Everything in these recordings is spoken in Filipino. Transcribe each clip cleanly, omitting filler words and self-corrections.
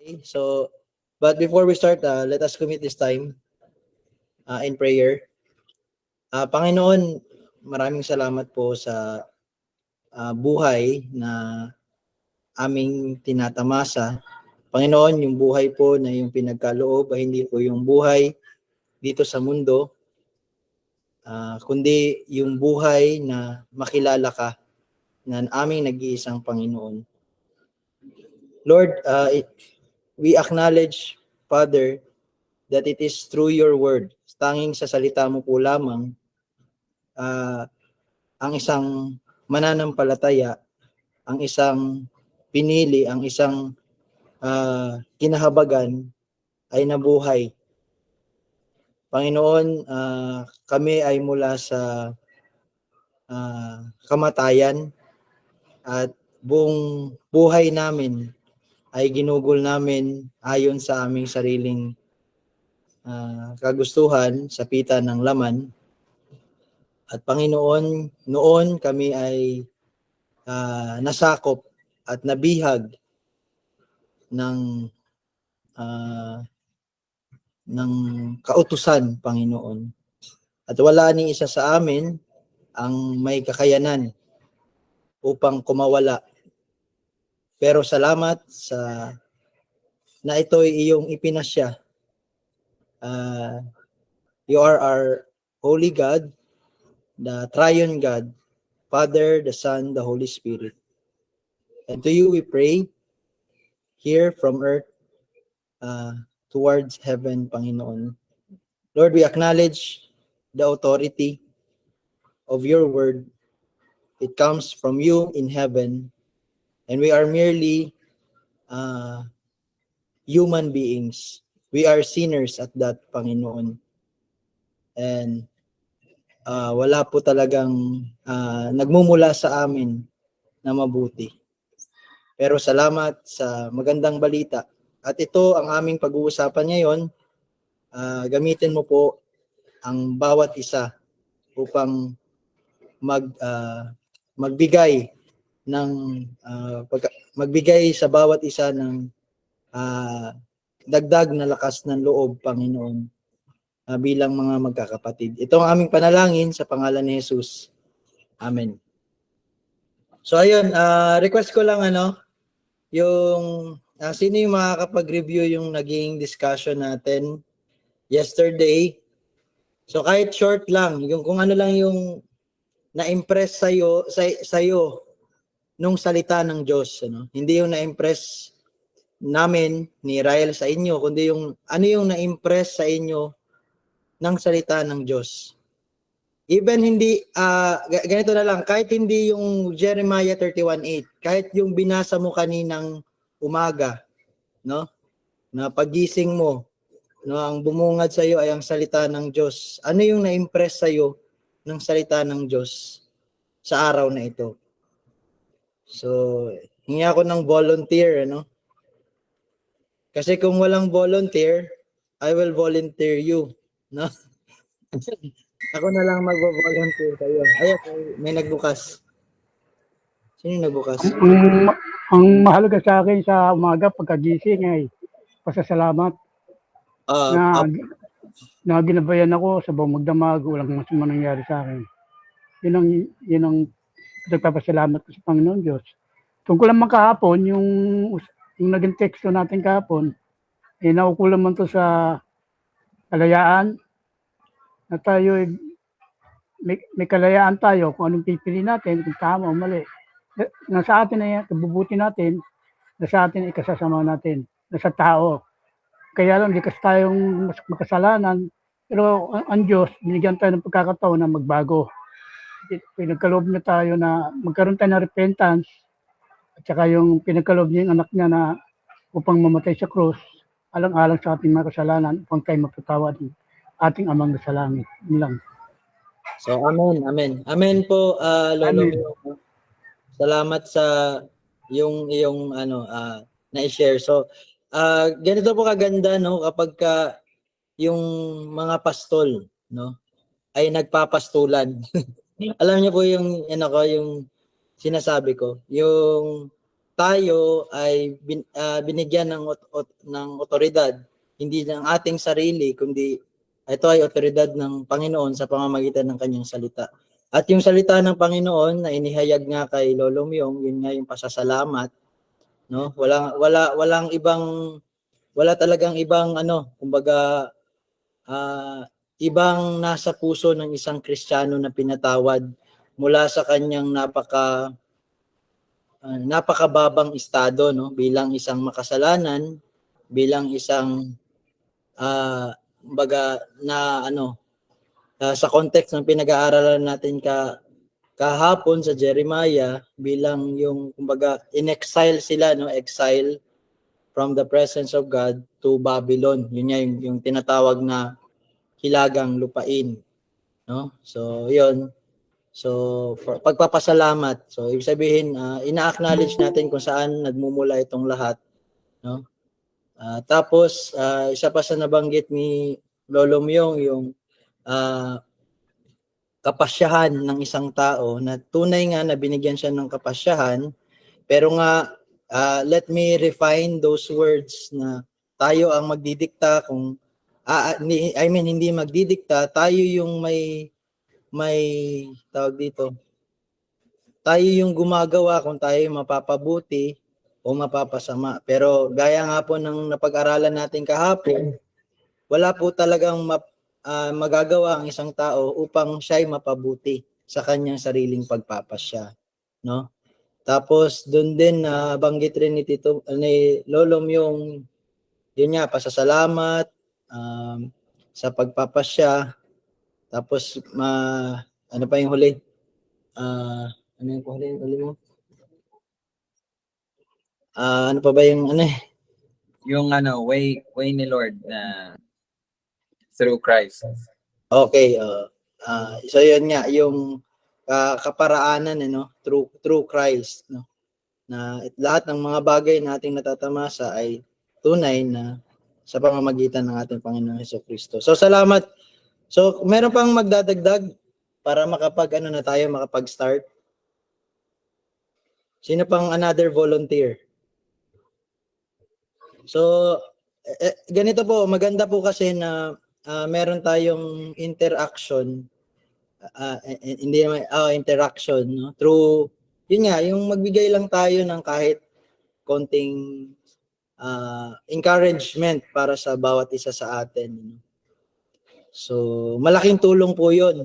Okay, so, but before we start, let us commit this time in prayer. Panginoon, maraming salamat po sa buhay na aming tinatamasa. Panginoon, yung buhay po na yung pinagkaloob ay hindi po yung buhay dito sa mundo, kundi yung buhay na makilala ka na aming nag-iisang Panginoon. Lord, we acknowledge, Father, that it is through your word, tanging sa salita mo po lamang, ang isang mananampalataya, ang isang pinili, ang isang kinahabagan ay nabuhay. Panginoon, kami ay mula sa kamatayan at buong buhay namin ay ginugol namin ayon sa aming sariling kagustuhan sa pita ng laman. At Panginoon, noon kami ay nasakop at nabihag ng kautusan, Panginoon. At wala ni isa sa amin ang may kakayanan upang kumawala. Pero salamat sa na ito'y iyong ipinasya. You are our Holy God, the Triune God, Father, the Son, the Holy Spirit. And to you we pray, here from earth towards heaven, Panginoon. Lord, we acknowledge the authority of your word. It comes from you in heaven, and we are merely human beings. We are sinners at that, Panginoon. And wala po talagang nagmumula sa amin na mabuti. Pero salamat sa magandang balita. At ito ang aming pag-uusapan ngayon. Gamitin mo po ang bawat isa upang magbigay sa bawat isa ng dagdag na lakas ng loob, Panginoon, bilang mga magkakapatid. Ito ang aming panalangin sa pangalan ni Jesus. Amen. So ayun, request ko lang yung sino yung makakapag-review yung naging discussion natin yesterday. So kahit short lang, yung kung ano lang yung na-impress sa'yo nung salita ng Diyos. Hindi yung na-impress namin ni Rael sa inyo, kundi yung ano yung na-impress sa inyo ng salita ng Diyos. Even hindi, ganito na lang, kahit hindi yung Jeremiah 31:8, kahit yung binasa mo kaninang umaga, no? Na pagising mo, no, ang bumungad sa iyo ay ang salita ng Diyos. Ano yung na-impress sa iyo ng salita ng Diyos sa araw na ito? So, hingi ako ng volunteer, Kasi kung walang volunteer, I will volunteer you, no? Ako na lang mag-volunteer kayo. Ayun, may nagbukas. Sino yung nagbukas? Ang mahalaga sa akin sa umaga pagkagising ay pasasalamat na ginabayan ako sa buong magdamag, walang masama nangyari sa akin. Yun ang nagpapasalamat ko sa Panginoon Diyos. Tungkol naman kahapon, yung naging teksto natin kahapon, naukulan man to sa kalayaan, na tayo may kalayaan tayo kung anong pipili natin, kung tama o mali. Nasa atin na yan, kabubuti natin, nasa atin ikasasama natin, nasa tao. Kaya lang, hindi kasi tayong makasalanan, pero ang Diyos, binigyan tayo ng pagkakataon na magbago. Pinagkaloob niya tayo na magkaroon tayo ng repentance, at saka yung pinagkaloob niya yung anak niya na upang mamatay sa krus, alang-alang sa ating mga kasalanan, upang tayo mapatawad ng ating amang nasa langit. Yun lang. So, amen. Amen po, Lolo. Amen. Salamat sa yung na-share. So, ganito po kaganda, kapag yung mga pastol, ay nagpapastulan. Alam niyo po yung yung sinasabi ko, yung tayo ay binigyan ng otoridad, hindi ng ating sarili, kundi ito ay otoridad ng Panginoon sa pamamagitan ng kanyang salita. At yung salita ng Panginoon na inihayag nga kay Lolo Myong, yun nga yung pasasalamat, no? Wala talagang ibang kumbaga ibang nasa puso ng isang Kristiyano na pinatawad mula sa kanyang napakababang estado, no, bilang isang makasalanan, bilang isang kumbaga na sa context ng pinag-aaralan natin kahapon sa Jeremiah, bilang yung kumbaga in exile sila, no, exile from the presence of God to Babylon. Yun nga yung tinatawag na hilagang lupain, no? So yun. So pagpapasalamat. So ibig sabihin ina-acknowledge natin kung saan nagmumula itong lahat, no? Tapos isa pa sa nabanggit ni Lolo Myong, yung kapasyahan ng isang tao, na tunay nga na binigyan siya ng kapasyahan, pero nga let me refine those words na tayo ang magdidikta kung hindi magdidikta, tayo yung may tawag dito. Tayo yung gumagawa kung tayo mapapabuti o mapapasama. Pero gaya nga po ng napag-aralan natin kahapon, wala po talagang magagawa ang isang tao upang siya'y mapabuti sa kanyang sariling pagpapasya, no? Tapos doon din banggit rin ni Lolom yung yun nga, pasasalamat sa pagpapasya. Tapos ano pa yung huli? Ano yung huli mo? Ano pa ba yung Yung way ni Lord na through Christ. Okay, so yun nga yung kaparaanan through Christ, no, na lahat ng mga bagay na ating natatamasa ay tunay na sa pamamagitan ng ating Panginoong Hesukristo. So salamat. So meron pang magdadagdag para makapag-start. Sino pang another volunteer? So ganito po, maganda po kasi na meron tayong interaction, interaction, no, through yun nga, yung magbigay lang tayo ng kahit konting encouragement para sa bawat isa sa atin. So malaking tulong po yun,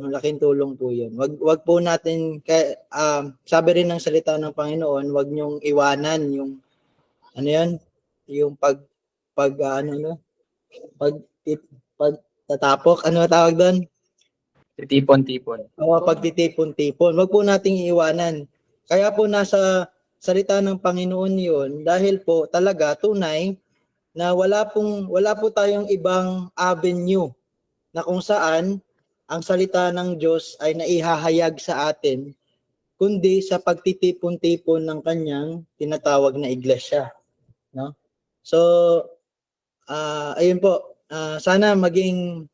wag po natin sabi rin ng salita ng Panginoon, wag niyong iwanan yung yung pagtatapok, tawag doon? Tipon-tipon. Pagtitipon-tipon. Wag po nating iiwanan. Kaya po nasa salita ng Panginoon 'yon, dahil po talaga tunay na wala po tayong ibang avenue na kung saan ang salita ng Diyos ay naihahayag sa atin kundi sa pagtitipon-tipon ng kanyang tinatawag na iglesia, no? So ayun po, sana maging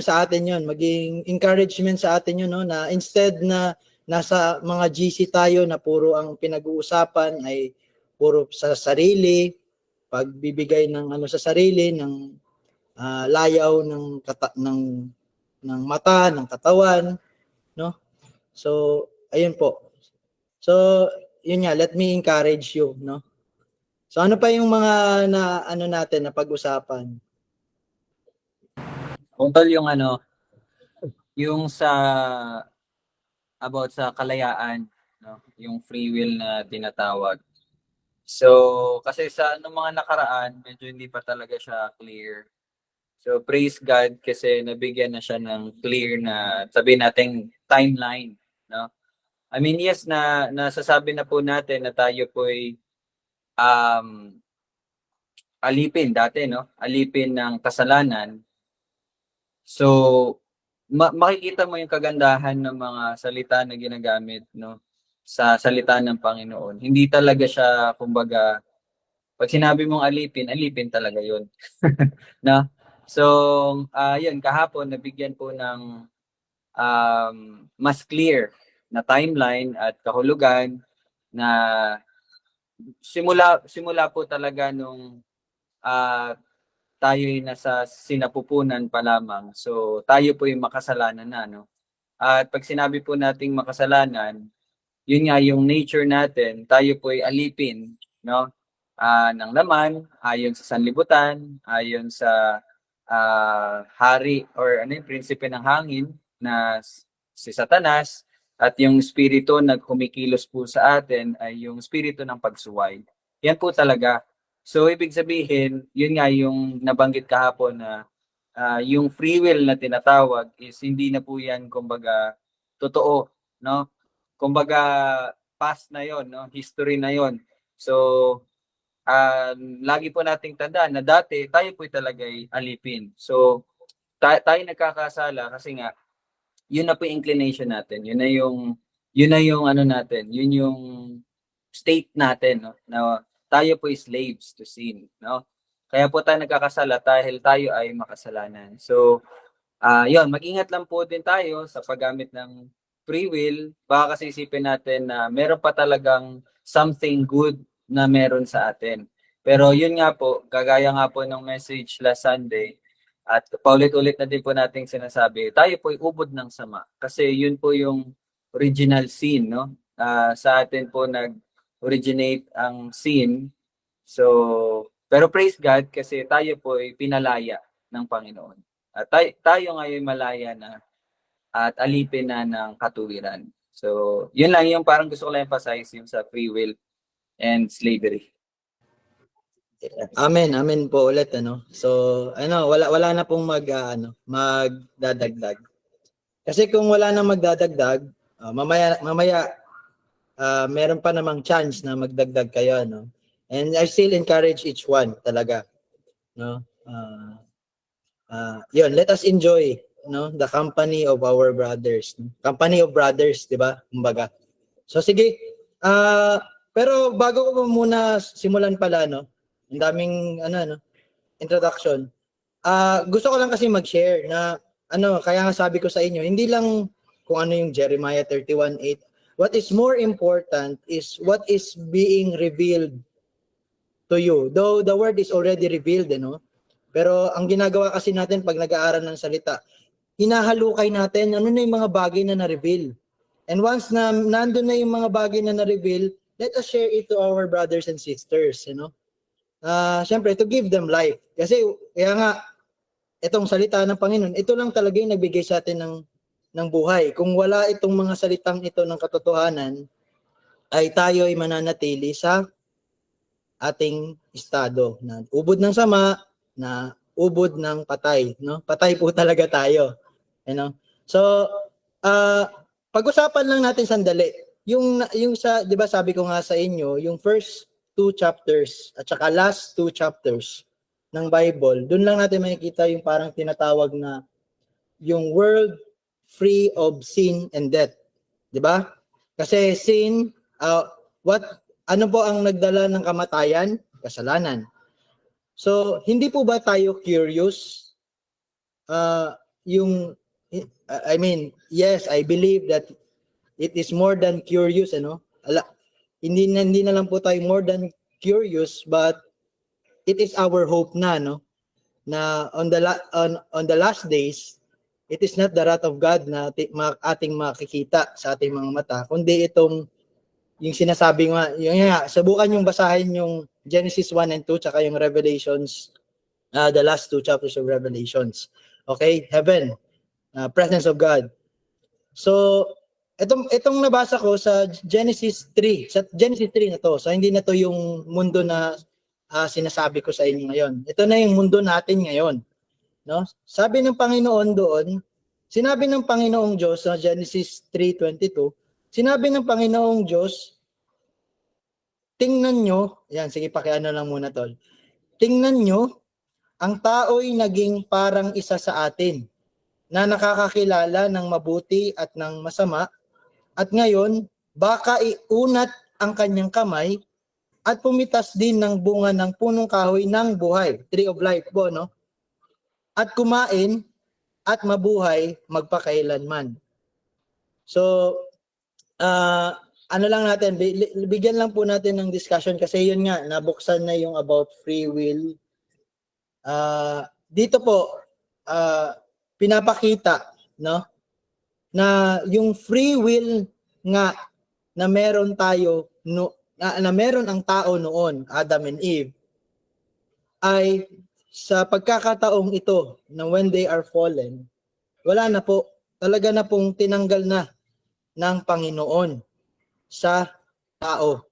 sa atin 'yon, maging encouragement sa atin 'yon, no, na instead na nasa mga GC tayo na puro ang pinag-uusapan ay puro sa sarili, pagbibigay ng sa sarili, ng layaw ng mata, ng katawan, no? So ayun po. So yun nga, let me encourage you, no? So ano pa yung mga natin na pag-usapan? Tungkol yung about sa kalayaan, no? Yung free will na tinatawag. So, kasi sa mga nakaraan, medyo hindi pa talaga siya clear. So, praise God kasi nabigyan na siya ng clear na, sabihin natin, timeline, no? I mean, yes, nasasabi na po natin na tayo po'y alipin dati, no? Alipin ng kasalanan. So, makikita mo yung kagandahan ng mga salita na ginagamit, no, sa salita ng Panginoon. Hindi talaga siya, kumbaga, pag sinabi mong alipin talaga yun. No? So, yun, kahapon, nabigyan po ng mas clear na timeline at kahulugan na simula po talaga nung tayo'y nasa sinapupunan pa lamang. So tayo po yung makasalanan na, no? At pag sinabi po nating makasalanan, yun nga yung nature natin, tayo po ay alipin, no? Ng laman, ayon sa sanlibutan, ayon sa hari or ano yung prinsipe ng hangin na si Satanas, at yung espiritu na kumikilos po sa atin ay yung espiritu ng pagsuway. Yan po talaga. So ibig sabihin, yun nga yung nabanggit kahapon na yung free will na tinatawag is hindi na po yan kumbaga totoo, no? Kumbaga past na yon, no? History na yon. So lagi po nating tandaan na dati tayo po talaga'y alipin. So tayo nagkakasala kasi nga yun na po yung inclination natin. Yun na yung ano natin, yun yung state natin, no? Na tayo po is slaves to sin, no? Kaya po tayo nagkakasala dahil tayo ay makasalanan. So yun, mag-ingat lang po din tayo sa paggamit ng free will. Baka kasi isipin natin na meron pa talagang something good na meron sa atin. Pero yun nga po, kagaya nga po ng message last Sunday, at paulit-ulit na din po nating sinasabi, tayo po ay ubod ng sama. Kasi yun po yung original sin, no? Sa atin po nag-originate ang sin. So, pero praise God kasi tayo po ay pinalaya ng Panginoon. At tayo ngayon malaya na at alipin na ng katuwiran. So, yun lang yung parang gusto ko lang emphasize yung sa free will and slavery. Amen, amen po ulit ano. So, wala na pong magdadagdag. Kasi kung wala na magdadagdag, mamaya meron pa namang chance na magdagdag kayo, no. And I still encourage each one talaga, no. Yun, let us enjoy, no, the company of our brothers. Company of brothers, 'di ba? Kumbaga. So sige, pero bago ko muna simulan pala, no, ang daming introduction. Gusto ko lang kasi mag-share na kaya nga sabi ko sa inyo, hindi lang kung ano yung Jeremiah 31:8. What is more important is what is being revealed to you. Though the word is already revealed, pero ang ginagawa kasi natin pag nag-aaral ng salita, hinahalukay natin ano na yung mga bagay na na-reveal. And once na nandun na yung mga bagay na na-reveal, let us share it to our brothers and sisters, Siyempre, to give them life. Kasi, kaya nga, itong salita ng Panginoon, ito lang talaga yung nagbigay sa atin ng buhay. Kung wala itong mga salitang ito ng katotohanan, ay tayo ay mananatili sa ating estado na ubod ng sama, na ubod ng patay, no? Patay po talaga tayo. So, pag-usapan lang natin sandali. Yung sa, 'di ba, sabi ko nga sa inyo, yung first 2 chapters at saka last 2 chapters ng Bible, doon lang natin makikita yung parang tinatawag na yung world free of sin and death. 'Di ba? Kasi sin, ano po ang nagdala ng kamatayan? Kasalanan. So, hindi po ba tayo curious? Yes, I believe that it is more than curious, Hindi na lang po tayo more than curious, but it is our hope na, na on the last days, it is not the wrath of God na ating makikita sa ating mga mata, kundi itong yung sinasabi nga, subukan yung basahin yung Genesis 1 and 2 tsaka yung Revelations, the last 2 chapters of Revelations. Okay, heaven, presence of God. So, itong nabasa ko sa Genesis 3, na to. So, hindi na to yung mundo na sinasabi ko sa inyo ngayon. Ito na yung mundo natin ngayon. No? Sabi ng Panginoon doon, sinabi ng Panginoong Diyos sa Genesis 3:22, sinabi ng Panginoong Diyos, tingnan nyo, yan, sige pakiano lang muna tol, tingnan nyo, ang tao'y naging parang isa sa atin, na nakakakilala ng mabuti at ng masama, at ngayon, baka iunat ang kanyang kamay, at pumitas din ng bunga ng punong kahoy ng buhay, tree of life po, no? At kumain, at mabuhay magpakailanman. So, ano lang natin, bigyan lang po natin ng discussion kasi yun nga, nabuksan na yung about free will. Dito po, pinapakita, no, na yung free will nga na meron tayo, na meron ang tao noon, Adam and Eve, ay sa pagkakataong ito, na when they are fallen, wala na po, talaga na pong tinanggal na ng Panginoon sa tao.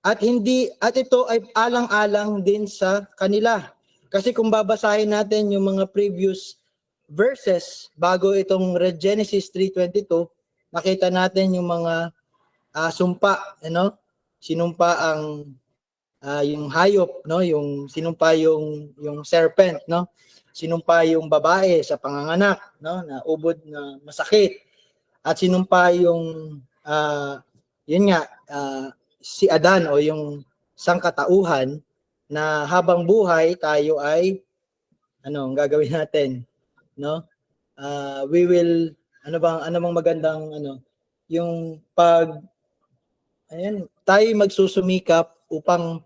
At ito ay alang-alang din sa kanila. Kasi kung babasahin natin yung mga previous verses bago itong Genesis 3:22, makita natin yung mga sumpa, sinumpa ang yung hayop, no, yung sinumpa yung serpent, no, sinumpa yung babae sa panganganak, no, na ubod na masakit, at sinumpa yung yun nga, si Adan o yung sangkatauhan na habang buhay tayo ay ang gagawin natin, no? We will ano bang magandang yung tayo magsusumikap upang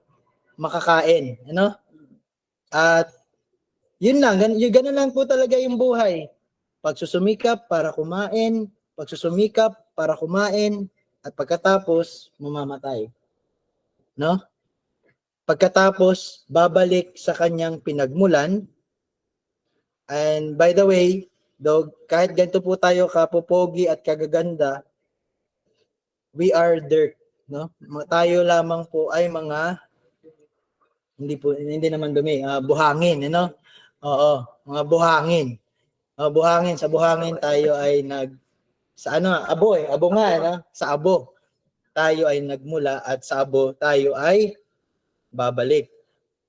makakain, At yun lang, ganun lang po talaga yung buhay. Pagsusumikap para kumain, at pagkatapos mamamatay. No? Pagkatapos babalik sa kanyang pinagmulan. And by the way, kahit ganito po tayo kapopogi at kagaganda, we are dirt, no? Tayo lamang po ay mga hindi naman dumi, buhangin, Oo, mga buhangin. Buhangin, sa buhangin tayo ay abo nga, sa abo tayo ay nagmula at sa abo tayo ay babalik.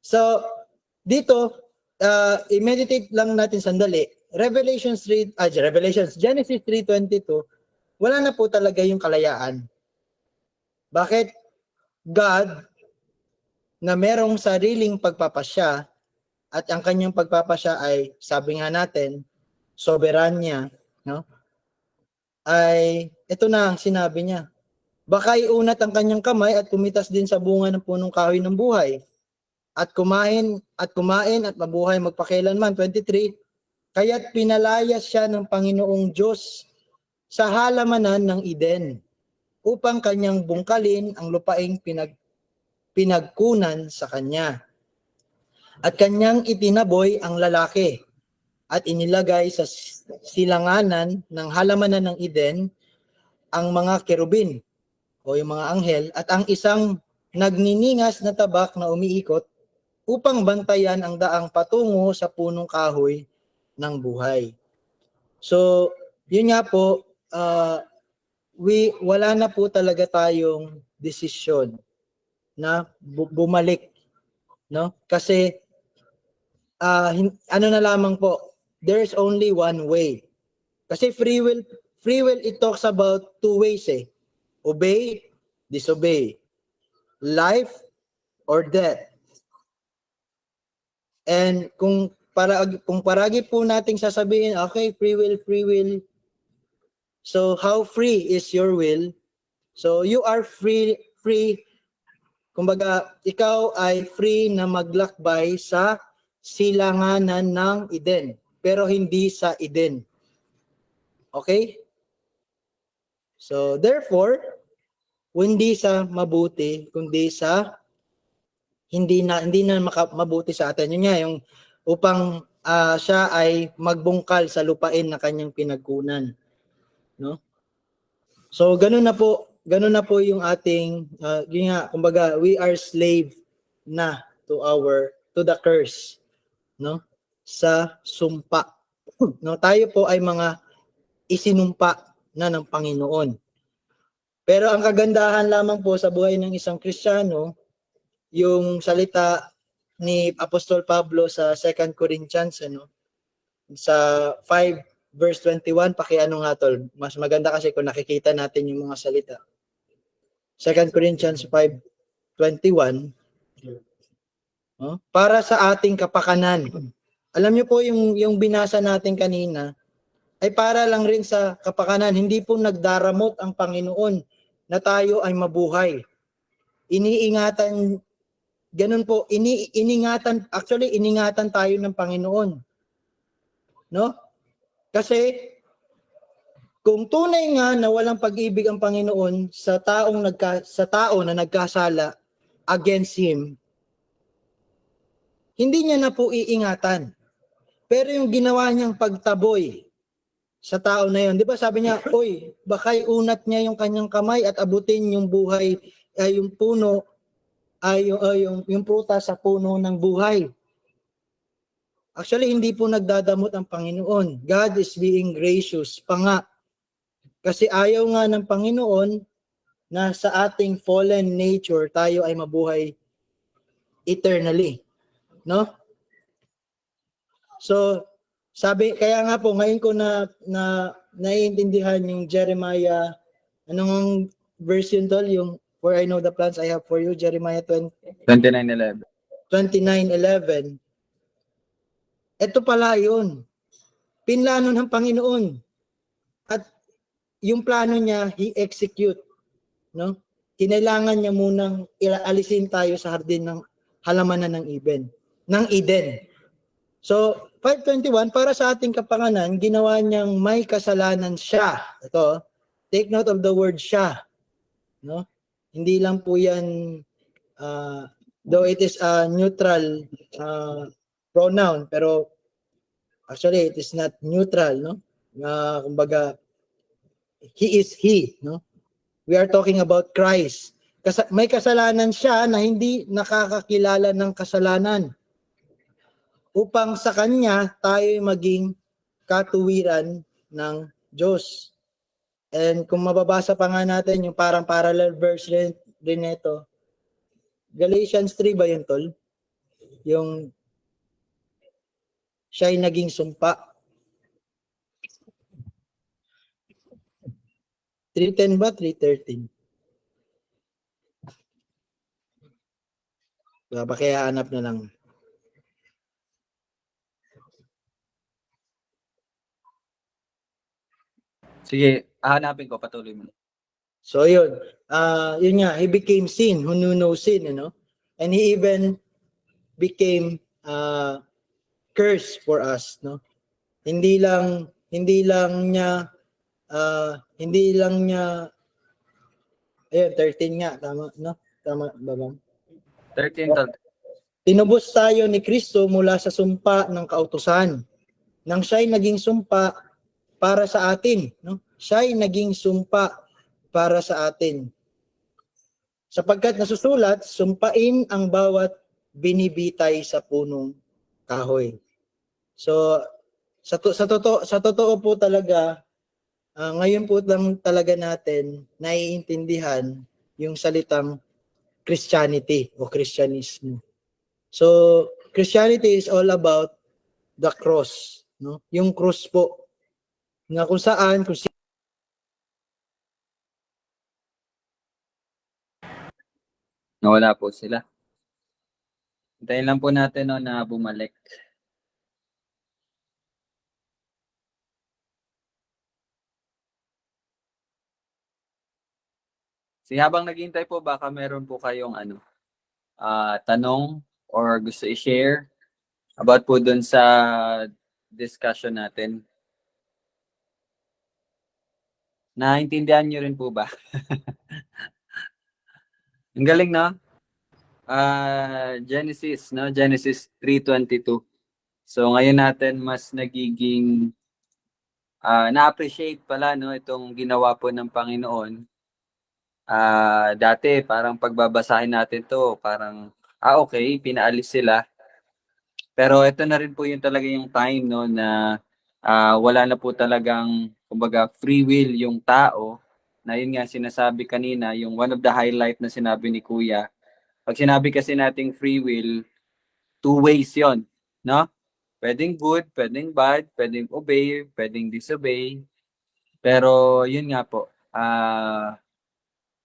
So, dito, i-meditate lang natin sandali. Genesis 3:22, wala na po talaga yung kalayaan. Bakit? God, na merong sariling pagpapasya, at ang kanyang pagpapasya ay, sabi nga natin, soberanya, no? Ay, ito na ang sinabi niya. Baka iunat ang kanyang kamay at kumitas din sa bunga ng punong kahoy ng buhay. At kumain at mabuhay magpakailanman. 23, kaya't pinalayas siya ng Panginoong Diyos sa halamanan ng Eden upang kanyang bungkalin ang lupaing pinagkunan sa kanya. At kanyang itinaboy ang lalaki at inilagay sa silanganan ng halamanan ng Eden ang mga kerubin o yung mga anghel at ang isang nagniningas na tabak na umiikot upang bantayan ang daang patungo sa punong kahoy ng buhay. So, yun nga po, wala na po talaga tayong desisyon na bumalik, no? Kasi ano na lamang po, there is only one way. Kasi free will it talks about two ways eh. Obey, disobey. Life or death. And kung paragi po nating sasabihin, okay, free will. So how free is your will? So you are free. Kumbaga, ikaw ay free na maglakbay sa silanganan ng Eden, pero hindi sa Eden. Okay? So therefore, hindi sa mabuti, kundi sa hindi na mabuti sa atin. Yun nga, yung upang siya ay magbungkal sa lupain na kanyang pinagkunan. No? So, ganun na po yung ating, yun nga, kumbaga, we are slave na to the curse, no? Sa sumpa. No, tayo po ay mga isinumpa na ng Panginoon. Pero ang kagandahan lamang po sa buhay ng isang Kristiyano, yung salita ni Apostol Pablo sa 2 Corinthians, sa 5 verse 21, pakiano nga tol. Mas maganda kasi kung nakikita natin yung mga salita. 2 Corinthians 5:21, para sa ating kapakanan. Alam niyo po yung binasa natin kanina, ay para lang rin sa kapakanan. Hindi po nagdaramot ang Panginoon na tayo ay mabuhay. Iniingatan, ganun po, iningatan tayo ng Panginoon. No? Kasi kung tunay nga na walang pag-ibig ang Panginoon sa tao na nagkasala against him, hindi niya na po iingatan. Pero yung ginawa niyang pagtaboy sa tao na yun, di ba sabi niya, oy, baka unat niya yung kanyang kamay at abutin yung buhay, yung puno, yung prutas sa puno ng buhay. Actually, hindi po nagdadamot ang Panginoon. God is being gracious pa nga. Kasi ayaw nga ng Panginoon na sa ating fallen nature tayo ay mabuhay eternally. No? So, kaya nga po, ngayon ko naiintindihan yung Jeremiah, anong verse yun tol? Yung, for I know the plans I have for you, Jeremiah 29:11. 29:11. Ito pala yun. Pinlano ng Panginoon. At yung plano niya, He execute. No? Kinailangan niya munang alisin tayo sa hardin ng halamanan ng Eden. So, 5:21, para sa ating kapakanan, ginawa niyang may kasalanan siya. Ito, take note of the word siya. No? Hindi lang po yan, though it is a neutral pronoun, pero actually, it is not neutral, no? Kumbaga, he is he, no? We are talking about Christ. May kasalanan siya na hindi nakakakilala ng kasalanan. Upang sa kanya tayo maging katuwiran ng Diyos. And kung mababasa pa nga natin yung parang parallel verse rin ito, Galatians 3 ba yun, tol? Yung siya'y naging sumpa. 3:10 ba? 3:13? Kaya hanap na lang. Sige, hahanapin ko, patuloy mo. So yun, yun nga, he became sin, who knew no sin, you know? And he even became curse for us, no? Hindi lang niya ayun, 13 nga, tama, no? Tama ba bang? 13 tol. Tinubos tayo ni Kristo mula sa sumpa ng kautusan. Nang siya'y naging sumpa para sa atin, no? Siya'y naging sumpa para sa atin. Sapagkat nasusulat, sumpain ang bawat binibitay sa punong kahoy. So, sa totoo po talaga, ngayon po lang talaga natin naiintindihan yung salitang Christianity o Christianismo. So, Christianity is all about the cross, no? Yung cross po na kung Nawala po sila. Hintayin lang po natin no, na bumalik. Habang naghihintay po, baka meron po kayong tanong or gusto i-share about po dun sa discussion natin. Naintindihan nyo rin po ba? Ang galing, no? Genesis 3:22. So ngayon natin mas nagiging na-appreciate pala no itong ginawa po ng Panginoon. Dati parang pagbabasahin natin to, parang okay, pinaalis sila. Pero ito na rin po yung talaga yung time no na wala na po talagang kumbaga free will yung tao. Na yun nga sinasabi kanina, yung one of the highlight na sinabi ni Kuya. Pag sinabi kasi nating free will, two ways yon, no? Pwedeng good, pwedeng bad, pwedeng obey, pwedeng disobey. Pero yun nga po,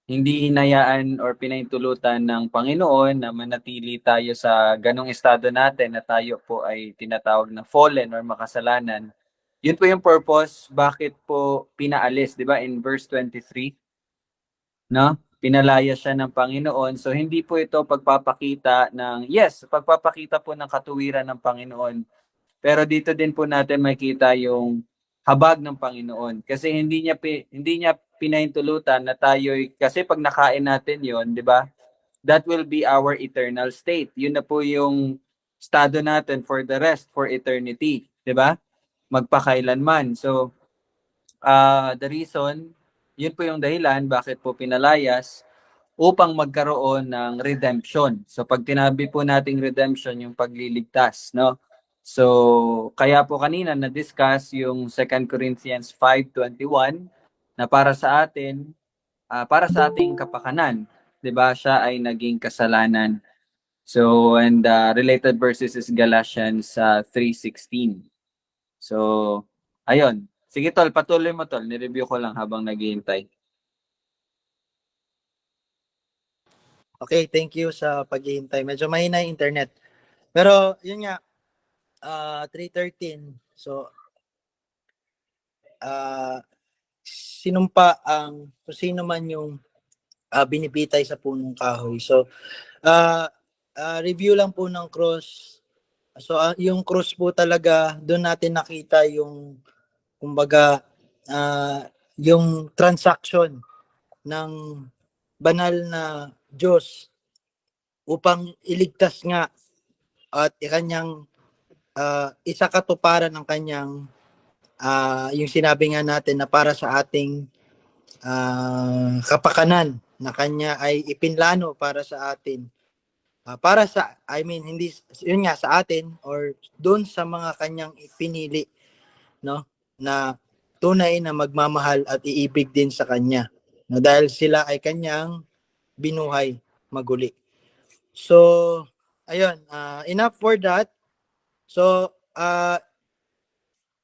hindi hinayaan or pinaintulutan ng Panginoon na manatili tayo sa ganong estado natin na tayo po ay tinatawag na fallen or makasalanan. Yun po yung purpose, bakit po pinaalis, di ba? In verse 23, no? Pinalaya siya ng Panginoon. So hindi po ito pagpapakita pagpapakita po ng katuwiran ng Panginoon. Pero dito din po natin makita yung habag ng Panginoon kasi hindi niya pinahintulutan na kasi pag nakain natin 'yon, 'di ba? That will be our eternal state. Yun na po yung estado natin for eternity, 'di ba? Magpakailanman. So, the reason, yun po yung dahilan bakit po pinalayas upang magkaroon ng redemption. So pag tinabi po nating redemption, yung pagliligtas, no? So kaya po kanina na-discuss yung 2 Corinthians 5:21 na para sa ating kapakanan, 'di ba? Siya ay naging kasalanan. So and related verses is Galatians 3:16. So ayun. Sige tol, patuloy mo tol. Ni-review ko lang habang naghihintay. Okay, thank you sa paghihintay. Medyo mahina yung internet. Pero yun nga, 3:13. So, sinumpa kung sino man yung binibitay sa punong kahoy. So, review lang po ng cross. So, yung cross po talaga, doon natin nakita yung, kumbaga, yung transaction ng banal na Diyos upang iligtas nga at kanyang isa katuparan ng kanyang yung sinabi nga natin na para sa ating kapakanan na kanya ay ipinlano para sa atin. Hindi yun nga sa atin or doon sa mga kanyang ipinili, no, na tunay na magmamahal at iibig din sa kanya, no, dahil sila ay kanyang binuhay maguli. So ayun, enough for that. So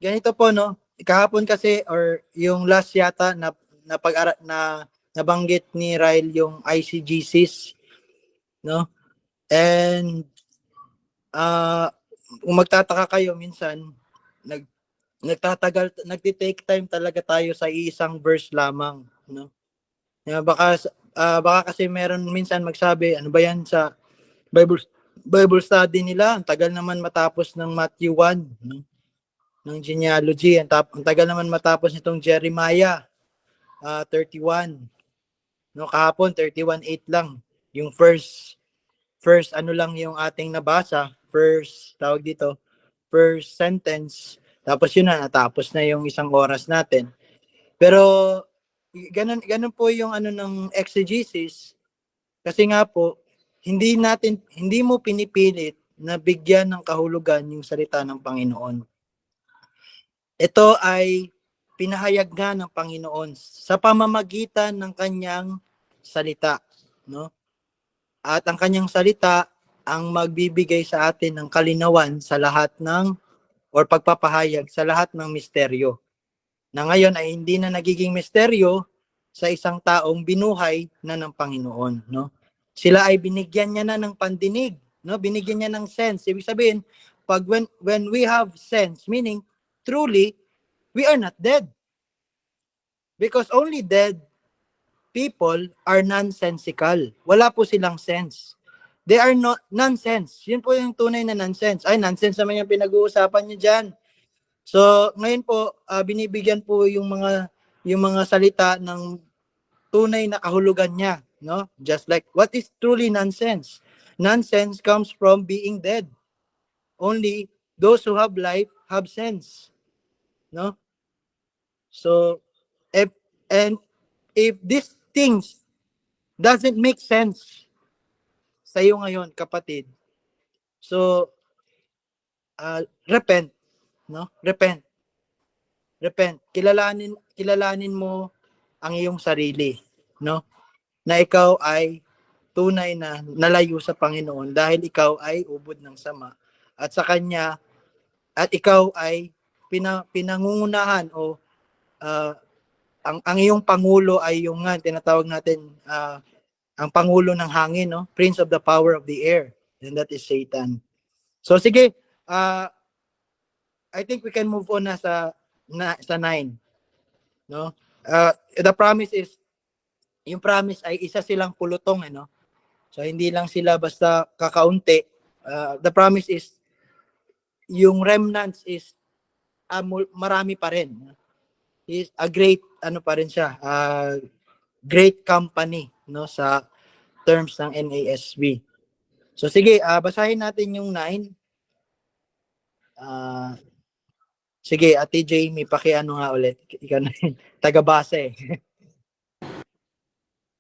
ganito po, no, kahapon kasi or yung last yata na nabanggit ni Ryle yung ICGCs, no, and kung magtataka kayo minsan nagti-take time talaga tayo sa isang verse lamang, no. Baka kasi meron minsan magsabi, ano ba yan sa Bible study nila, ang tagal naman matapos ng Matthew 1, no, ng genealogy, ang tagal naman matapos nitong Jeremiah 31, no, kahapon 31:8 lang yung first ano lang yung ating nabasa, first sentence, tapos yun na, natapos na yung isang oras natin. Pero ganun po yung ano ng exegesis, kasi nga po hindi mo pinipilit na bigyan ng kahulugan yung salita ng Panginoon. Ito ay pinahayag nga ng Panginoon sa pamamagitan ng kanyang salita, no? At ang kanyang salita ang magbibigay sa atin ng kalinawan sa lahat ng or pagpapahayag sa lahat ng misteryo. Na ngayon ay hindi na nagiging misteryo sa isang taong binuhay na ng Panginoon, no? Sila ay binigyan niya na ng pandinig, no? Binigyan niya ng sense. Ibig sabihin, when we have sense, meaning truly we are not dead. Because only dead people are nonsensical. Wala po silang sense. They are not nonsense. Yun po yung tunay na nonsense. Ay, nonsense naman yung pinag-uusapan niyo dyan. So, ngayon po, binibigyan po yung mga salita ng tunay na kahulugan niya, no? Just like, what is truly nonsense? Nonsense comes from being dead. Only those who have life have sense, no? So, if these things doesn't make sense sa iyo ngayon, kapatid, so repent, no? Repent. Kilalanin mo ang iyong sarili, no? Na ikaw ay tunay na nalayo sa Panginoon dahil ikaw ay ubod ng sama at sa kanya, at ikaw ay pinangungunahan o ang iyong pangulo ay yung nga tinatawag natin ang pangulo ng hangin, no? Prince of the power of the air, and that is Satan. So sige, I think we can move on na sa 9, no? The promise is yung promise ay isa silang pulutong, ano? So hindi lang sila basta kakaunti. The promise is yung remnants is marami pa rin. Is a great ano pa rin siya, great company, no, sa terms ng NASB. So sige, basahin natin yung 9. Sige, Ate Jamie, pakiano nga ulit. Ikaw na taga-basa eh.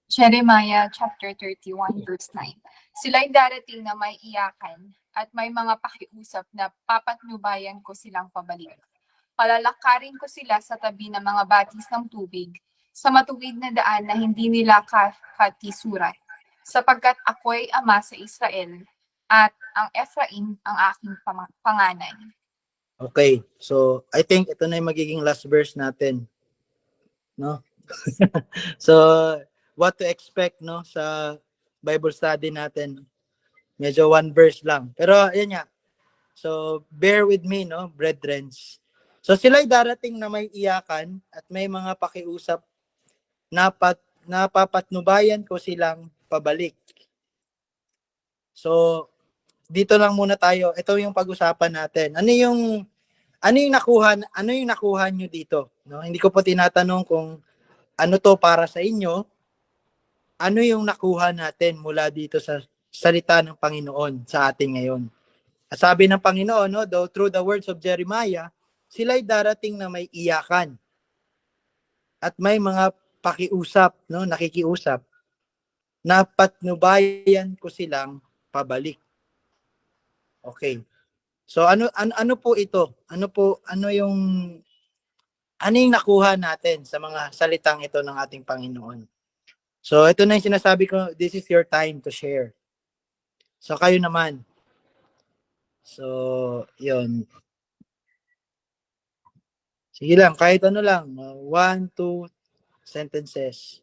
Jeremiah chapter 31 verse 9. Sila'y darating na may iyakan at may mga pakiusap na papatnubayan ko silang pabalik. Palalakarin ko sila sa tabi ng mga batis ng tubig, sa matuwid na daan na hindi nila katisuran, sapagkat ako'y ama sa Israel at ang Ephraim ang aking panganay. Okay, so I think ito na yung magiging last verse natin. No? So, what to expect, no, sa Bible study natin. Medyo one verse lang. Pero, yun nga. So, bear with me, no, brethren. So, sila'y darating na may iyakan at may mga pakiusap na papatnubayan ko silang pabalik. So, dito lang muna tayo. Ito yung pag-usapan natin. Ano yung nakuha nyo dito? No? Hindi ko po tinatanong kung ano to para sa inyo. Ano yung nakuha natin mula dito sa salita ng Panginoon sa atin ngayon? At sabi ng Panginoon, no, though through the words of Jeremiah, sila'y darating na may iyakan at may mga pakiusap, no, nakikiusap, na patnubayan ko silang pabalik. Okay. So ano po ito? Ano yung nakuha natin sa mga salitang ito ng ating Panginoon? So ito na yung sinasabi ko, this is your time to share. So kayo naman. So, yun. Sige lang, kahit ano lang. 1, 2 sentences.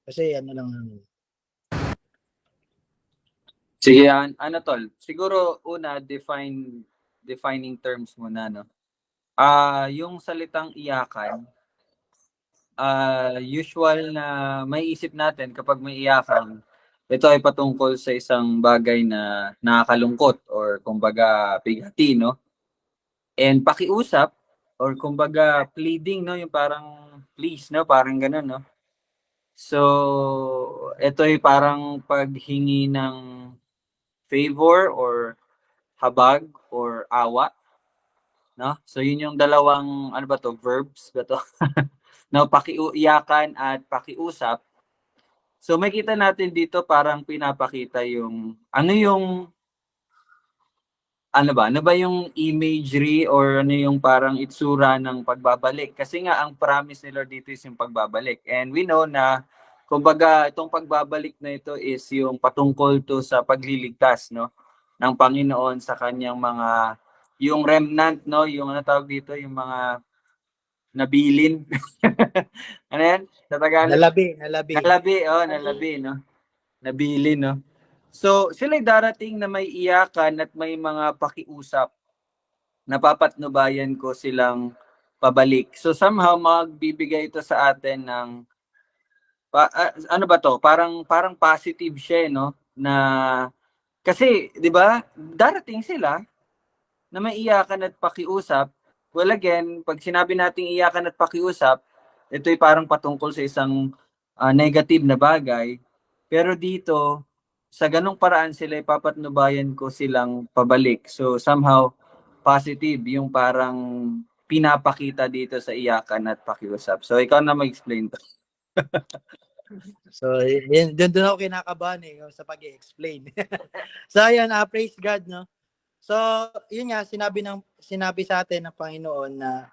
Kasi ano lang naman. Sige, ano tol, siguro una defining terms muna, no. Yung salitang iyakan, usual na may isip natin kapag may iyakan, ito ay patungkol sa isang bagay na nakakalungkot or kumbaga bigati, no. And pakiusap or kumbaga pleading, no, yung parang please, no, parang gano'n, no. So, ito ay parang paghingi ng favor or habag or awa, no? So yun yung dalawang ano ba to, verbs ba to? No, pakiiyakan at pakiusap. So makita natin dito parang pinapakita yung ano ba yung imagery or ano yung parang itsura ng pagbabalik. Kasi nga ang promise ni Lord dito is yung pagbabalik. And we know na kumbaga itong pagbabalik na ito is yung patungkol to sa pagliligtas, no, ng Panginoon sa kanyang mga yung remnant, no, yung ano tawag dito, yung mga nabilin. Ano yan? Sa Tagalog? Nalabi. Nalabi, no. Nabilin, no. So, sila'y darating na may iyakan at may mga pakiusap. Napapatnubayan ko silang pabalik. So, somehow magbibigay ito sa atin ng ano ba to? Parang positive siya, no? Na kasi, 'di ba? Darating sila na may iyakan at pakiusap. Well, again, pag sinabi nating iyakan at pakiusap, ito'y parang patungkol sa isang negative na bagay. Pero dito, sa ganong paraan sila ipapatnubayan ko silang pabalik. So somehow positive yung parang pinapakita dito sa iyakan at pakiusap. So ikaw na mag-explain to. So, doon ako kinakabahan sa pag-i-explain. So, ayan, praise God, no? So, yun nga, sinabi sa atin ng Panginoon na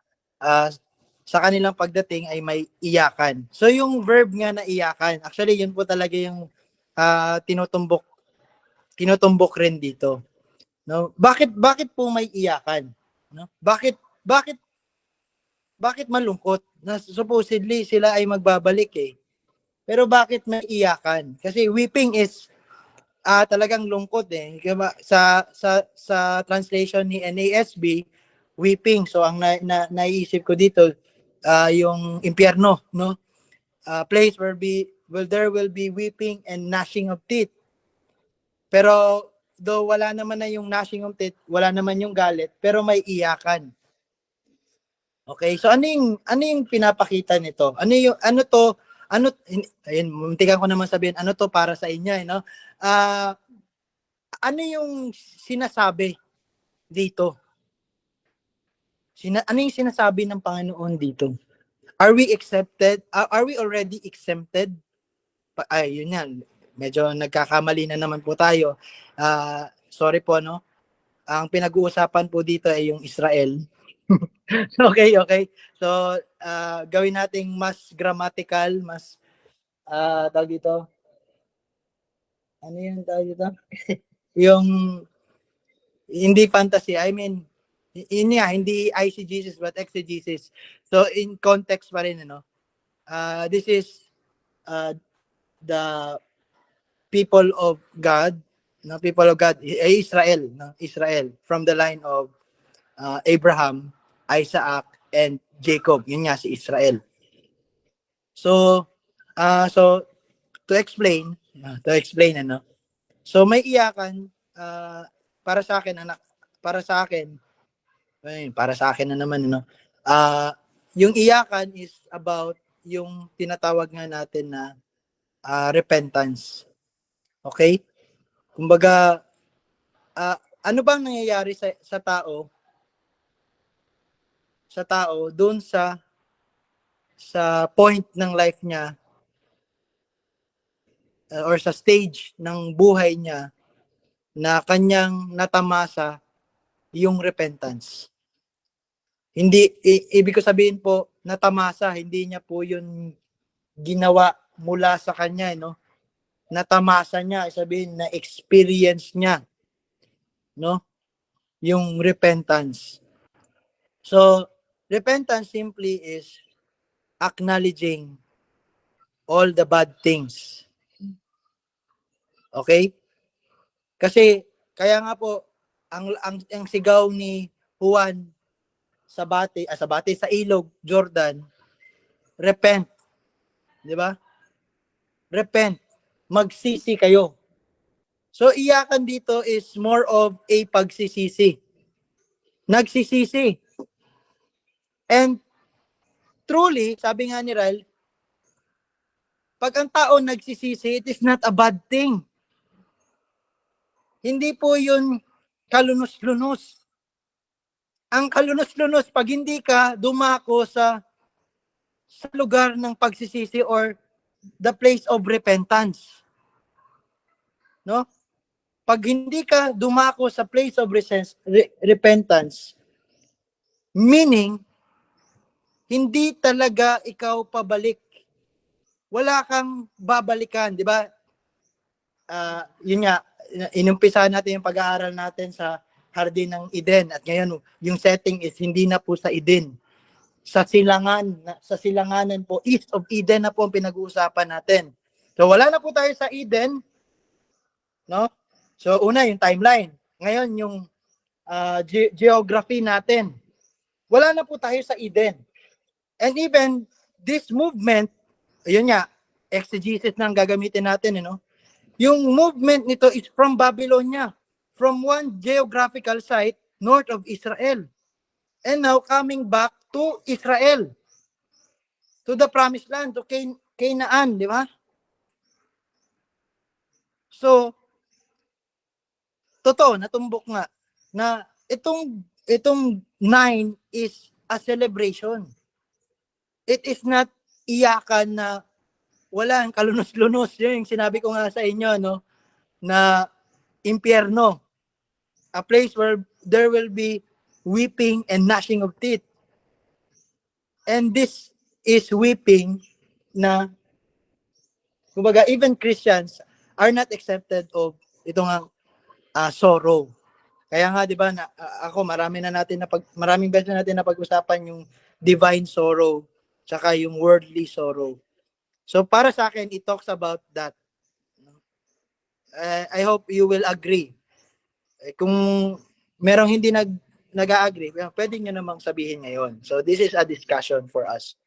sa kanilang pagdating ay may iyakan. So, yung verb nga na iyakan, actually, yun po talaga yung tinutumbok rin dito. No? Bakit po may iyakan? No? Bakit malungkot? Na supposedly sila ay magbabalik eh. Pero bakit may iyakan? Kasi weeping is talagang lungkot eh. Sa translation ni NASB, weeping. So ang naiisip ko dito yung impyerno, no? place where there will be weeping and gnashing of teeth. Pero though wala naman na yung gnashing of teeth, wala naman yung galit, pero may iyakan. Okay, so ano yung pinapakita nito? Ayun, muntikan ko naman sabihin, ano to para sa inyo, no? Ano yung sinasabi dito? Ano yung sinasabi ng Panginoon dito? Are we accepted? Are we already exempted? Ay, yun yan. Medyo nagkakamali na naman po tayo. Sorry po, no? Ang pinag-uusapan po dito ay yung Israel. Okay. So, gawin nating mas grammatical, mas, tawag dito. Ano yung tawag dito? Yung, hindi fantasy, I mean, yun nga, hindi eisegesis but exegesis. So, in context pa rin, ano? This is the people of God, no? People of God, Israel, no? Israel, from the line of Abraham, Isaac, and Jacob. Yun nga si Israel. So to explain, ano? So may iyakan para sa akin, anak, para sa akin na naman, ano? Yung iyakan is about yung tinatawag nga natin na repentance. Okay? Kumbaga, ano bang nangyayari sa tao doon sa point ng life niya or sa stage ng buhay niya na kanyang natamasa yung repentance. Hindi, ibig ko sabihin po, natamasa, hindi niya po yun ginawa mula sa kanya, no? Natamasa niya, sabihin na experience niya, no? Yung repentance. So, repentance simply is acknowledging all the bad things. Okay? Kasi kaya nga po ang sigaw ni Juan sa ilog Jordan, repent. 'Di ba? Repent. Magsisi kayo. So iyakan dito is more of a pagsisisi. Nagsisisi. And truly, sabi nga ni Ral, pag ang tao nagsisisi, it is not a bad thing. Hindi po yun kalunos-lunos. Ang kalunos-lunos, pag hindi ka dumako sa lugar ng pagsisisi or the place of repentance. No? Pag hindi ka dumako sa place of repentance, meaning, hindi talaga ikaw pabalik. Wala kang babalikan, di ba? Yun nga, inumpisa natin yung pag-aaral natin sa Hardin ng Eden. At ngayon, yung setting is hindi na po sa Eden. Sa silanganan po, east of Eden na po ang pinag-uusapan natin. So wala na po tayo sa Eden, no? So una yung timeline. Ngayon yung geography natin. Wala na po tayo sa Eden. And even this movement, yun nga, exegesis na ang gagamitin natin, no? Yung movement nito is from Babylonia, from one geographical site north of Israel. And now coming back to Israel, to the promised land, to Canaan, di ba? So, totoo, natumbok nga na itong 9 is a celebration. It is not iyakan na wala ang kalunos-lunos. Yun yung sinabi ko nga sa inyo, no? Na impyerno. A place where there will be weeping and gnashing of teeth. And this is weeping na, kumbaga, even Christians are not accepted of itong sorrow. Kaya nga, di ba, maraming beses natin na pag-usapan yung divine sorrow tsaka yung worldly sorrow. So para sa akin, it talks about that. I hope you will agree. Kung merong hindi nag-agree, pwede nyo namang sabihin ngayon. So this is a discussion for us.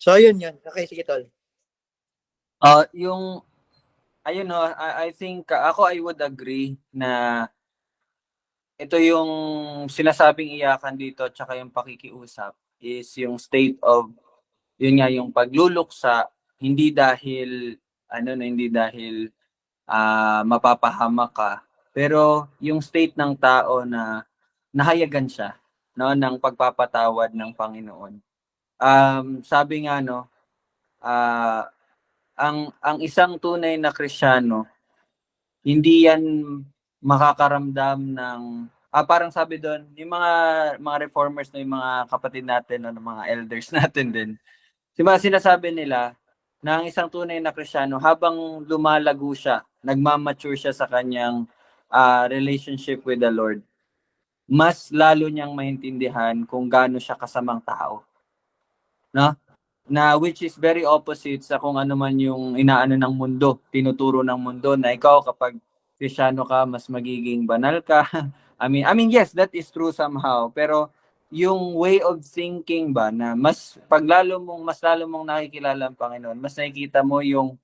So yun. Okay, sige tol. Yung ayun no, I think ako I would agree na ito yung sinasabing iyakan dito at saka yung pakikiusap is yung state of yun nga yung pagluluksa hindi dahil hindi dahil mapapahama ka pero yung state ng tao na nahayagan siya no ng pagpapatawad ng Panginoon. Sabi nga no, ah ang isang tunay na Kristiyano hindi yan makakaramdam ng parang sabi doon, yung mga reformers na yung mga kapatid natin no, mga elders natin din. Diba sinasabi nila na ang isang tunay na Kristiyano habang lumalago siya, nagmamature siya sa kanyang relationship with the Lord, mas lalo niyang maintindihan kung gaano siya kasamang tao. No? Na which is very opposite sa kung ano man yung inaano ng mundo, tinuturo ng mundo na ikaw kapag Kristiyano ka, mas magiging banal ka. I mean yes, that is true somehow, pero yung way of thinking ba na mas mas lalo mong nakikilala ang Panginoon, mas nakikita mo yung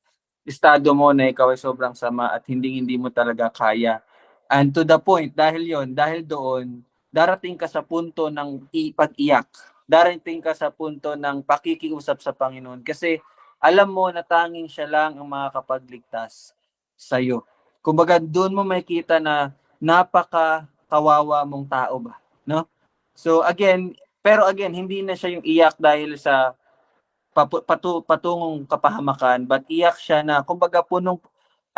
estado mo na ikaw ay sobrang sama at hindi mo talaga kaya. And to the point, dahil doon, darating ka sa punto ng pag-iyak. Darating ka sa punto ng pakikiusap sa Panginoon. Kasi alam mo na tanging siya lang ang makakapagligtas sa'yo. Kumbaga, doon mo makikita na napaka-kawawa mong tao ba. No? So pero again, hindi na siya yung iyak dahil sa patungong kapahamakan, but iyak siya na kumbaga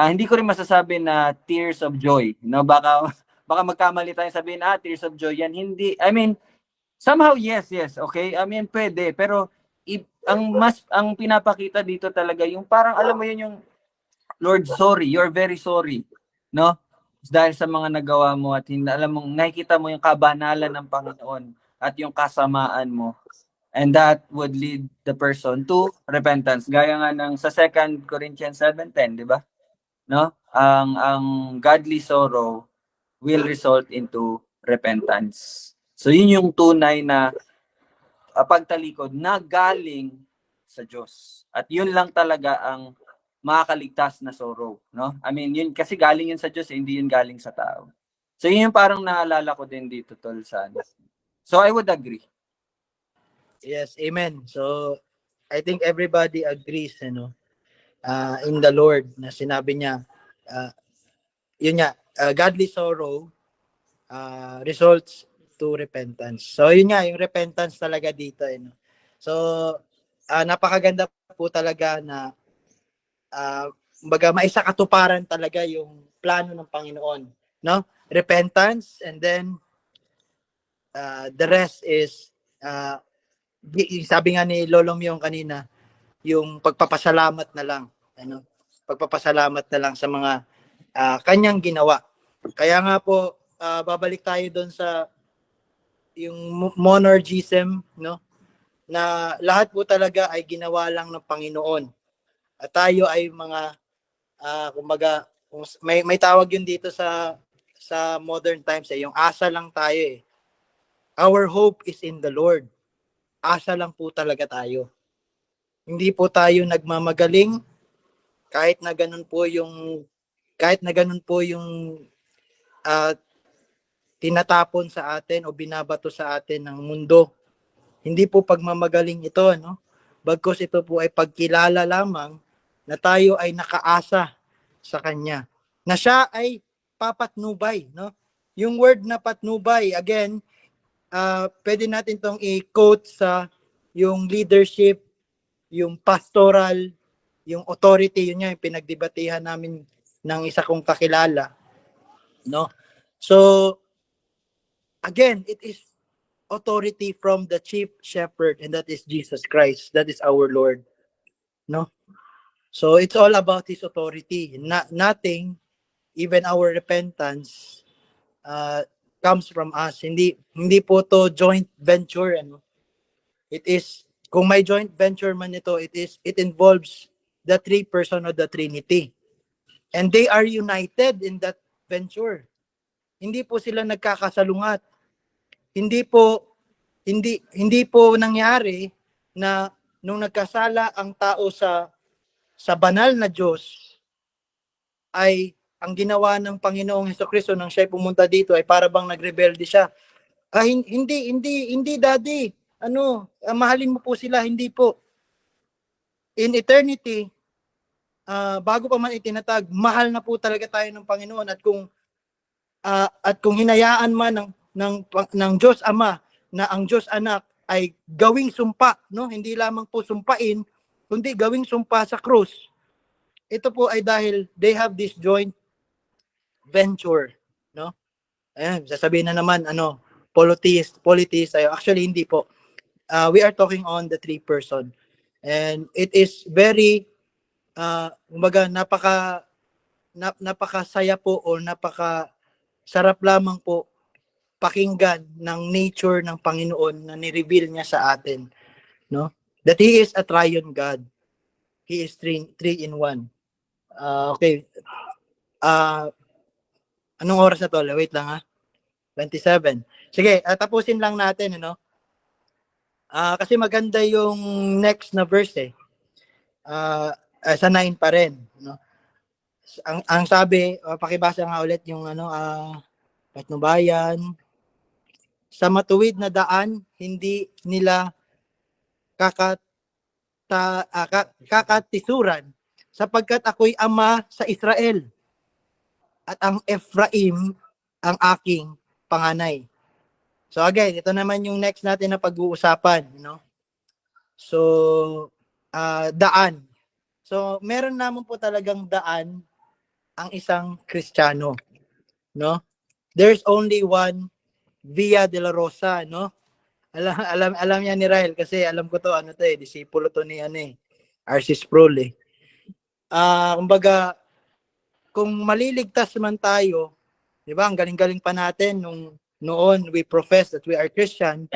hindi ko rin masasabi na tears of joy, no? Baka magkamali tayo sabihin tears of joy yan, hindi. I mean somehow yes, okay, I mean pwede, pero ang pinapakita dito talaga yung parang alam mo yun yung Lord, sorry, you're very sorry, no? Dahil sa mga nagawa mo at alam mong nakikita mo yung kabanalan ng Panginoon at yung kasamaan mo. And that would lead the person to repentance. Gaya nga ng sa 2 Corinthians 7:10, di ba? No? Ang godly sorrow will result into repentance. So yun yung tunay na pagtalikod na galing sa Diyos. At yun lang talaga ang makakaligtas na sorrow, no? I mean, yun kasi galing yun sa Diyos, hindi yun galing sa tao. So yun yung parang naalala ko din dito tol sa ano. So I would agree. Yes, amen. So, I think everybody agrees, in the Lord na sinabi niya, yun nga, godly sorrow results to repentance. So, yun nga, yung repentance talaga dito. So, napakaganda po talaga na baga maisakatuparan talaga yung plano ng Panginoon. No? Repentance, and then the rest is sabi nga ni Lolo Myong kanina, yung pagpapasalamat na lang, pagpapasalamat na lang sa mga kanyang ginawa. Kaya nga po babalik tayo doon sa yung monergism, no? Na lahat po talaga ay ginawa lang ng Panginoon. At tayo ay mga kumbaga may tawag yun dito sa modern times yung asa lang tayo eh. Our hope is in the Lord. Asa lang po talaga tayo. Hindi po tayo nagmamagaling kahit na ganun po yung tinatapon sa atin o binabato sa atin ng mundo. Hindi po pagmamagaling ito, no? Bagkus ito po ay pagkilala lamang na tayo ay nakaasa sa Kanya. Na siya ay papatnubay, no? Yung word na patnubay, again, pwede natin tong i-quote sa yung leadership, yung pastoral, yung authority, yun nga yung pinagdebatehan namin ng isa kong kakilala, no? So again, it is authority from the chief shepherd, and that is Jesus Christ. That is our Lord, no? So it's all about His authority. Nothing, even our repentance, comes from us. Hindi po to joint venture, It is, kung may joint venture man ito, it involves the three person of the Trinity. And they are united in that venture. Hindi po sila nagkakasalungat. Hindi po nangyari na nung nagkasala ang tao sa sa banal na Diyos ay ang ginawa ng Panginoong Hesukristo nang siya pumunta dito ay para bang nagrebelde siya. Hindi daddy. Mahalin mo po sila, hindi po. In eternity, bago pa man itinatag, mahal na po talaga tayo ng Panginoon at kung hinayaan man ng Diyos Ama na ang Diyos Anak ay gawing sumpa, no? Hindi lamang po sumpain, kundi gawing sumpa sa krus. Ito po ay dahil they have this joint venture, no? Ayan, sasabihin na naman polytheist tayo. Actually hindi po. We are talking on the three person. And it is very napakasaya po o napakasarap lamang po pakinggan ng nature ng Panginoon na ni-reveal niya sa atin, no? That He is a triune God. He is three in one. Okay. Anong oras na to? Wait lang 27. Sige, tapusin lang natin, kasi maganda yung next na verse sa 9 pa rin, no? Ang sabi, pakibasa nga ulit yung patnubayan. Sa matuwid na daan, hindi nila kakatisuran sapagkat ako'y ama sa Israel at ang Ephraim ang aking panganay. So again, ito naman yung next natin na pag-uusapan, So, daan. So, meron naman po talagang daan ang isang Kristiyano, no? There's only one Via de la Rosa, no? Alam niya ni Rahel kasi alam ko to, disipulo to ni R.C. Sproul. Kumbaga, kung maliligtas man tayo, di ba, ang galing-galing pa natin noon we profess that we are Christian,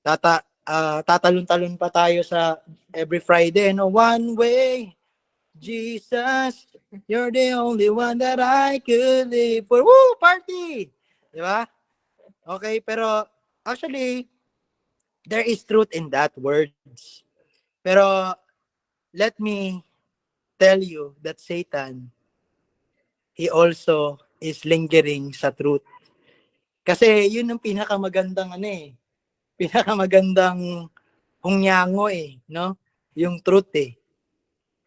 tatalon-talon pa tayo sa every Friday, one way, Jesus, you're the only one that I could live for. Woo! Party! Di ba? Okay, pero actually, there is truth in that words. Pero let me tell you that Satan, he also is lingering sa truth. Kasi yun ang pinakamagandang pinakamagandang hungyango no? Yung truth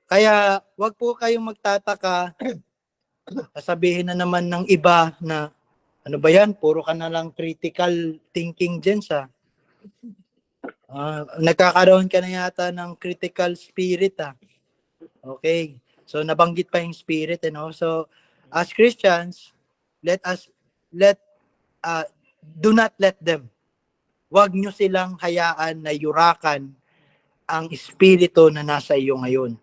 Kaya wag po kayong magtataka, sasabihin na naman ng iba na ano ba yan? Puro ka na lang critical thinking dyan nagkakaroon ka na yata ng critical spirit Okay. So nabanggit pa yung spirit, So as Christians, do not let them. Wag nyo silang hayaan na yurakan ang espiritu na nasa iyo ngayon.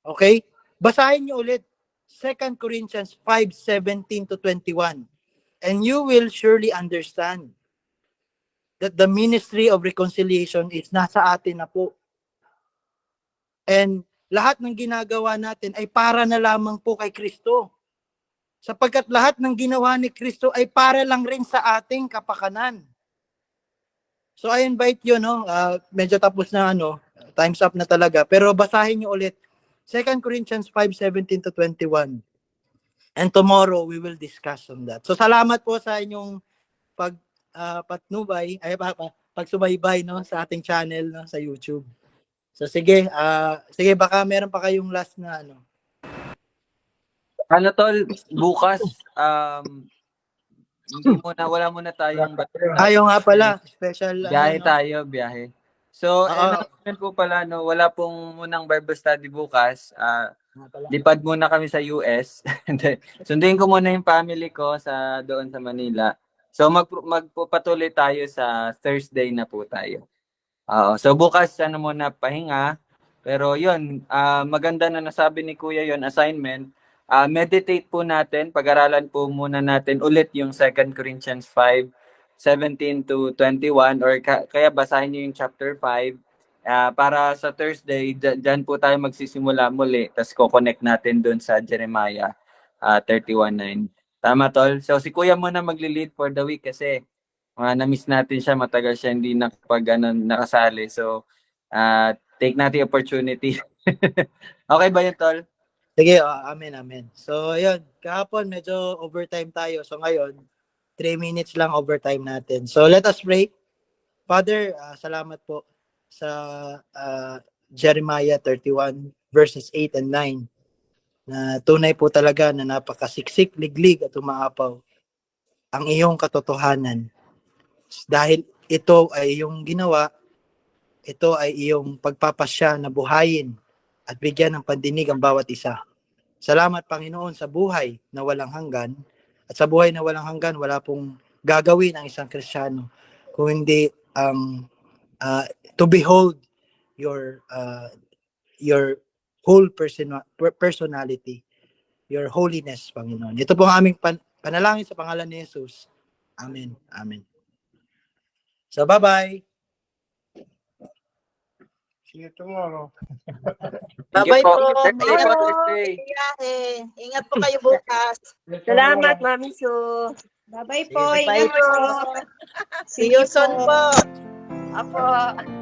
Okay? Basahin nyo ulit 2 Corinthians 5:17-21. And you will surely understand that the ministry of reconciliation is nasa atin na po. And lahat ng ginagawa natin ay para na lamang po kay Kristo. Sapagkat lahat ng ginawa ni Kristo ay para lang rin sa ating kapakanan. So I invite you, medyo tapos na time's up na talaga. Pero basahin niyo ulit 2 Corinthians 5:17-21. And tomorrow we will discuss on that. So salamat po sa inyong pagsubaybay sa ating channel sa YouTube. So sige, baka meron pa kayong last na Tol, bukas wala muna tayong Ayaw nga pala, special biyahe. So, announcement po pala, wala pong munang Bible study bukas. Lipad muna kami sa US. Sundin ko muna yung family ko doon sa Manila. So, magpapatuloy tayo sa Thursday na po tayo. So, bukas, muna pahinga. Pero yun, maganda na nasabi ni Kuya yun, assignment. Meditate po natin, pag-aralan po muna natin ulit yung 2 Corinthians 5:17-21 or kaya basahin niyo yung chapter 5 para sa Thursday, dyan po tayo magsisimula muli, tapos ko-connect natin doon sa Jeremiah 31:9. Tama, Tol? So si Kuya muna magli-lead for the week kasi na-miss natin siya, matagal siya hindi nakasali. So take natin opportunity Okay ba yun, Tol? Sige, amen, amen. So, ayun, kahapon medyo overtime tayo. So, ngayon, 3 minutes lang overtime natin. So, let us pray. Father, salamat po sa Jeremiah 31 verses 8 and 9 na tunay po talaga na napakasiksik, liglig at umaapaw ang iyong katotohanan. Dahil ito ay iyong ginawa, ito ay iyong pagpapasya na buhayin at bigyan ng pandinig ang bawat isa. Salamat, Panginoon, sa buhay na walang hanggan. At sa buhay na walang hanggan, wala pong gagawin ang isang Kristiyano kung hindi ang to behold your whole personality, your holiness, Panginoon. Ito po ang aming panalangin sa pangalan ni Jesus. Amen. Amen. So, bye-bye. See you tomorrow. Thank you Bye-bye po. po. Thursday po, Ingat po. Thursday. Ingat po kayo bukas. Salamat, Mami Su. Bye-bye po. Sige, bye Ingat po. po. See you soon po. Apo.